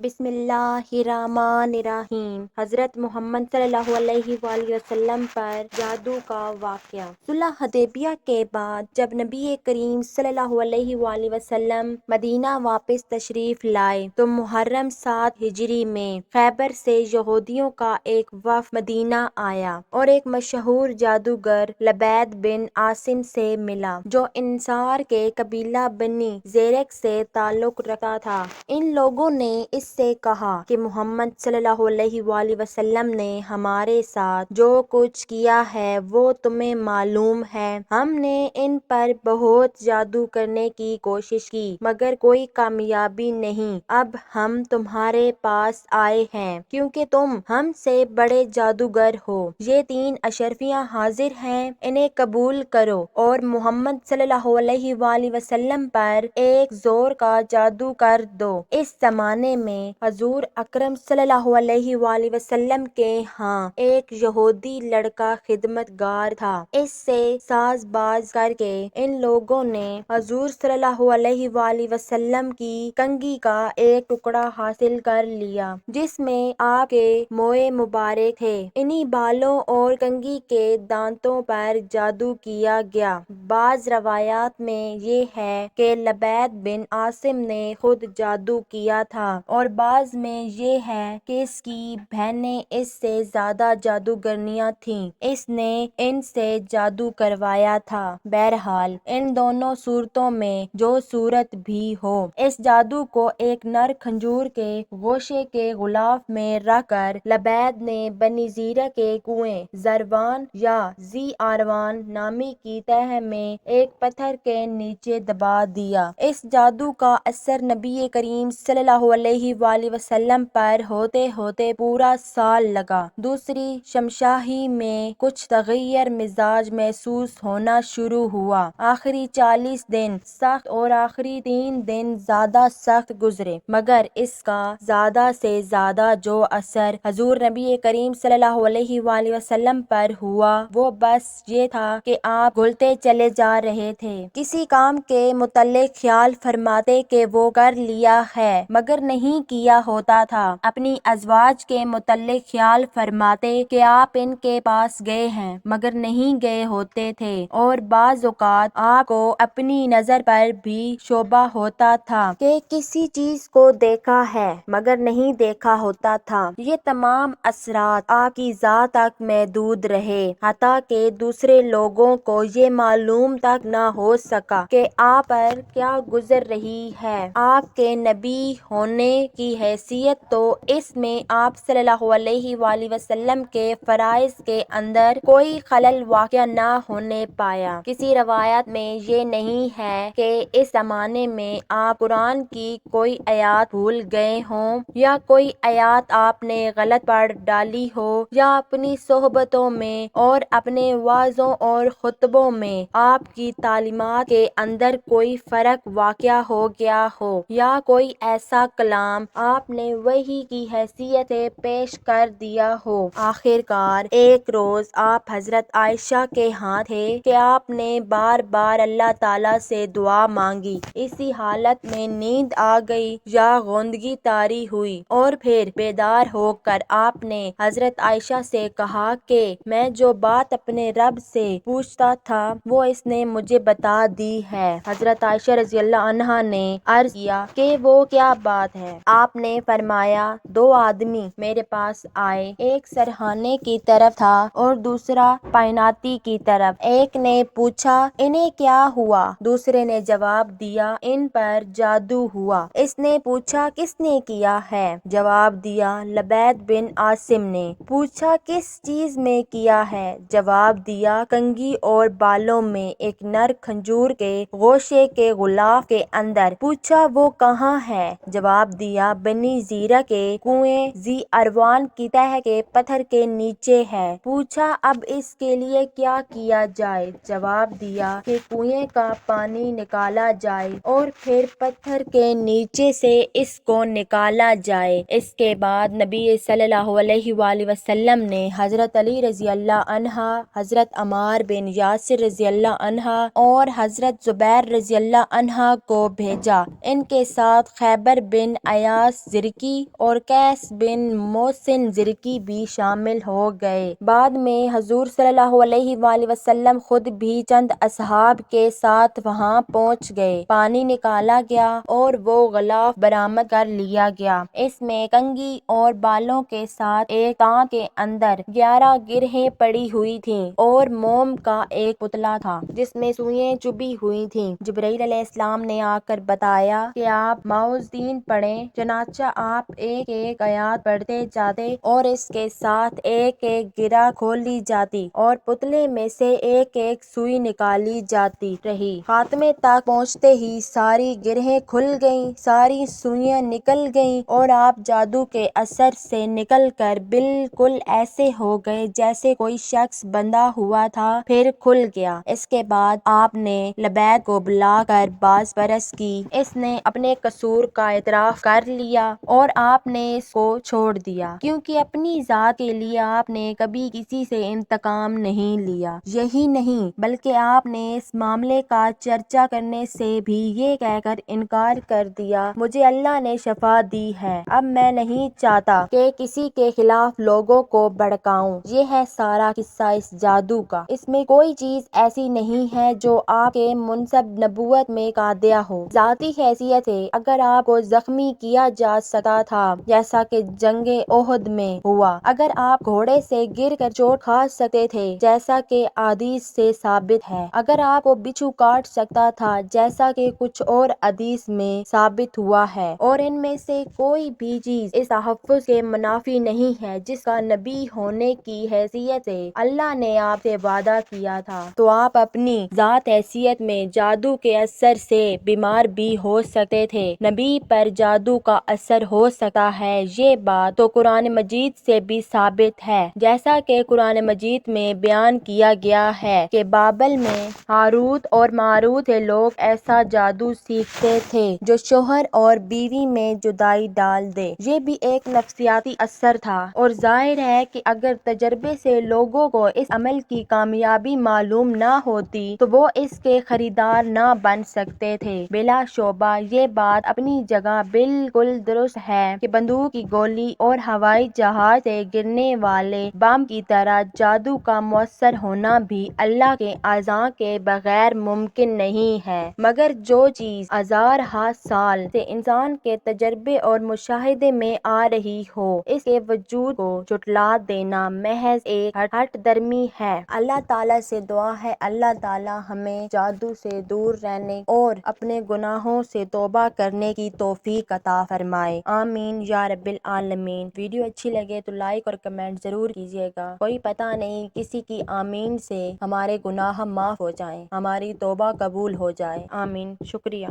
بسم اللہ الرحمن الرحیم۔ حضرت محمد صلی اللہ علیہ وآلہ وسلم پر جادو کا واقعہ۔ صلح حدیبیہ کے بعد جب نبی کریم صلی اللہ علیہ وآلہ وسلم مدینہ واپس تشریف لائے تو محرم 7 ہجری میں خیبر سے یہودیوں کا ایک وفد مدینہ آیا اور ایک مشہور جادوگر لبید بن عاصم سے ملا جو انصار کے قبیلہ بنی زیرق سے تعلق رکھتا تھا۔ ان لوگوں نے اس سے کہا کہ محمد صلی اللہ علیہ وآلہ وسلم نے ہمارے ساتھ جو کچھ کیا ہے وہ تمہیں معلوم ہے۔ ہم نے ان پر بہت جادو کرنے کی کوشش کی مگر کوئی کامیابی نہیں۔ اب ہم تمہارے پاس آئے ہیں کیونکہ تم ہم سے بڑے جادوگر ہو۔ یہ 3 اشرفیاں حاضر ہیں، انہیں قبول کرو اور محمد صلی اللہ علیہ وآلہ وسلم پر ایک زور کا جادو کر دو۔ اس زمانے میں حضور اکرم صلی اللہ علیہ وآلہ وسلم کے ہاں ایک یہودی لڑکا خدمت گار تھا۔ اس سے ساز باز کر کے ان لوگوں نے حضور صلی اللہ علیہ وآلہ وسلم کی کنگھی کا ایک ٹکڑا حاصل کر لیا جس میں آپ کے موئے مبارک تھے۔ انہی بالوں اور کنگھی کے دانتوں پر جادو کیا گیا۔ بعض روایات میں یہ ہے کہ لبید بن عاصم نے خود جادو کیا تھا اور بعض میں یہ ہے کہ اس کی بہنیں اس سے زیادہ جادوگرنیاں تھیں، اس نے ان سے جادو کروایا تھا۔ بہرحال ان دونوں صورتوں میں جو صورت بھی ہو، اس جادو کو ایک نر کھجور کے گوشے کے غلاف میں رکھ کر لبید نے بنی زیرق کے کنویں زروان یا ذی آروان نامی کی تہ میں ایک پتھر کے نیچے دبا دیا۔ اس جادو کا اثر نبی کریم صلی اللہ علیہ وآلہ وسلم پر ہوتے ہوتے پورا سال لگا۔ دوسری شمشاہی میں کچھ تغیر مزاج محسوس ہونا شروع ہوا۔ آخری 40 دن سخت اور آخری 3 دن زیادہ سخت گزرے مگر اس کا زیادہ سے زیادہ جو اثر حضور نبی کریم صلی اللہ علیہ وآلہ وسلم پر ہوا وہ بس یہ تھا کہ آپ گھلتے چلے جا رہے تھے۔ کسی کام کے متعلق خیال فرماتے کہ وہ کر لیا ہے مگر نہیں کیا ہوتا تھا۔ اپنی ازواج کے متعلق خیال فرماتے کہ آپ ان کے پاس گئے ہیں مگر نہیں گئے ہوتے تھے اور بعض اوقات آپ کو اپنی نظر پر بھی شبہ ہوتا تھا کہ کسی چیز کو دیکھا ہے مگر نہیں دیکھا ہوتا تھا۔ یہ تمام اثرات آپ کی ذات تک محدود رہے حتیٰ کہ دوسرے لوگوں کو یہ معلوم تک نہ ہو سکا کہ آپ پر کیا گزر رہی ہے۔ آپ کے نبی ہونے کی حیثیت تو اس میں آپ صلی اللہ علیہ وآلہ وسلم کے فرائض کے اندر کوئی خلل واقع نہ ہونے پایا۔ کسی روایت میں یہ نہیں ہے کہ اس زمانے میں آپ قرآن کی کوئی آیات بھول گئے ہوں یا کوئی آیات آپ نے غلط پڑھ ڈالی ہو یا اپنی صحبتوں میں اور اپنے وعظوں اور خطبوں میں آپ کی تعلیمات کے اندر کوئی فرق واقع ہو گیا ہو یا کوئی ایسا کلام آپ نے وحی کی حیثیت سے پیش کر دیا ہو۔ آخر کار ایک روز آپ حضرت عائشہ کے ہاں تھے کہ آپ نے بار بار اللہ تعالیٰ سے دعا مانگی۔ اسی حالت میں نیند آ گئی یا غندگی طاری ہوئی اور پھر بیدار ہو کر آپ نے حضرت عائشہ سے کہا کہ میں جو بات اپنے رب سے پوچھتا تھا وہ اس نے مجھے بتا دی ہے۔ حضرت عائشہ رضی اللہ عنہا نے عرض کیا کہ وہ کیا بات ہے؟ آپ نے فرمایا 2 آدمی میرے پاس آئے، ایک سرہانے کی طرف تھا اور دوسرا پائناتی کی طرف۔ ایک نے پوچھا انہیں کیا ہوا؟ دوسرے نے جواب دیا ان پر جادو ہوا۔ اس نے پوچھا کس نے کیا ہے؟ جواب دیا لبید بن عاصم نے۔ پوچھا کس چیز میں کیا ہے؟ جواب دیا کنگھی اور بالوں میں ایک نر کھجور کے گوشے کے غلاف کے اندر۔ پوچھا وہ کہاں ہے؟ جواب دیا بنی زیرق کے کنویں ذی اروان کی تہ کے پتھر کے نیچے ہے۔ پوچھا اب اس کے لیے کیا کیا جائے؟ جواب دیا کہ کنویں کا پانی نکالا جائے اور پھر پتھر کے نیچے سے اس کو نکالا جائے۔ اس کے بعد نبی صلی اللہ علیہ وآلہ وسلم نے حضرت علی رضی اللہ عنہ، حضرت عمار بن یاسر رضی اللہ عنہ اور حضرت زبیر رضی اللہ عنہ کو بھیجا۔ ان کے ساتھ خیبر بن عیاض الیاس زرکی اور قیس بن محسن زرکی بھی شامل ہو گئے۔ بعد میں حضور صلی اللہ علیہ وآلہ وسلم خود بھی چند اصحاب کے ساتھ وہاں پہنچ گئے۔ پانی نکالا گیا اور وہ غلاف برآمد کر لیا گیا۔ اس میں کنگھی اور بالوں کے ساتھ ایک تانک کے اندر 11 گرہیں پڑی ہوئی تھیں اور موم کا ایک پتلا تھا جس میں سوئیں چبھی ہوئی تھیں۔ جبرائیل علیہ السلام نے آ کر بتایا کہ آپ معوذتین پڑھیں۔ چنانچہ آپ ایک ایک آیات پڑھتے جاتے اور اس کے ساتھ ایک ایک گرہ کھول لی جاتی اور پتلے میں سے ایک ایک سوئی نکالی جاتی رہی۔ خاتمے تک پہنچتے ہی ساری گرہیں کھل گئیں، ساری سوئیاں نکل گئیں اور آپ جادو کے اثر سے نکل کر بالکل ایسے ہو گئے جیسے کوئی شخص بندھا ہوا تھا، پھر کھل گیا۔ اس کے بعد آپ نے لبیک کو بلا کر باز پرس کی۔ اس نے اپنے قصور کا اعتراف کر لیا اور آپ نے اس کو چھوڑ دیا کیونکہ اپنی ذات کے لیے آپ نے کبھی کسی سے انتقام نہیں لیا۔ یہی نہیں بلکہ آپ نے اس معاملے کا چرچا کرنے سے بھی یہ کہہ کر انکار کر دیا، مجھے اللہ نے شفا دی ہے، اب میں نہیں چاہتا کہ کسی کے خلاف لوگوں کو بھڑکاؤں۔ یہ ہے سارا قصہ اس جادو کا۔ اس میں کوئی چیز ایسی نہیں ہے جو آپ کے منصب نبوت میں قادح ہو۔ ذاتی حیثیت سے اگر آپ کو زخمی کیا جا سکتا تھا جیسا کہ جنگ احد میں ہوا، اگر آپ گھوڑے سے گر کر چوٹ کھا سکتے تھے جیسا کہ حدیث سے ثابت ہے، اگر آپ کو بچھو کاٹ سکتا تھا جیسا کہ کچھ اور حدیث میں ثابت ہوا ہے، اور ان میں سے کوئی بھی چیز اس تحفظ کے منافی نہیں ہے جس کا نبی ہونے کی حیثیت سے اللہ نے آپ سے وعدہ کیا تھا، تو آپ اپنی ذات حیثیت میں جادو کے اثر سے بیمار بھی ہو سکتے تھے۔ نبی پر جادو کا اثر ہو سکتا ہے، یہ بات تو قرآن مجید سے بھی ثابت ہے، جیسا کہ قرآن مجید میں بیان کیا گیا ہے کہ بابل میں ہاروت اور ماروت سے لوگ ایسا جادو سیکھتے تھے جو شوہر اور بیوی میں جدائی ڈال دے۔ یہ بھی ایک نفسیاتی اثر تھا اور ظاہر ہے کہ اگر تجربے سے لوگوں کو اس عمل کی کامیابی معلوم نہ ہوتی تو وہ اس کے خریدار نہ بن سکتے تھے۔ بلا شبہ یہ بات اپنی جگہ بالکل درست ہے کہ بندوق کی گولی اور ہوائی جہاز سے گرنے والے بم کی طرح جادو کا مؤثر ہونا بھی اللہ کے اذن کے بغیر ممکن نہیں ہے، مگر جو چیز ہزارہا سال سے انسان کے تجربے اور مشاہدے میں آ رہی ہو، اس کے وجود کو جھٹلا دینا محض ایک ہٹ درمی ہے۔ اللہ تعالیٰ سے دعا ہے اللہ تعالیٰ ہمیں جادو سے دور رہنے اور اپنے گناہوں سے توبہ کرنے کی توفیق عطا فرمائے، آمین یا رب العالمین۔ ویڈیو اچھی لگے تو لائک اور کمنٹ ضرور کیجیے گا، کوئی پتہ نہیں کسی کی آمین سے ہمارے گناہ معاف ہو جائیں، ہماری توبہ قبول ہو جائے، آمین۔ شکریہ۔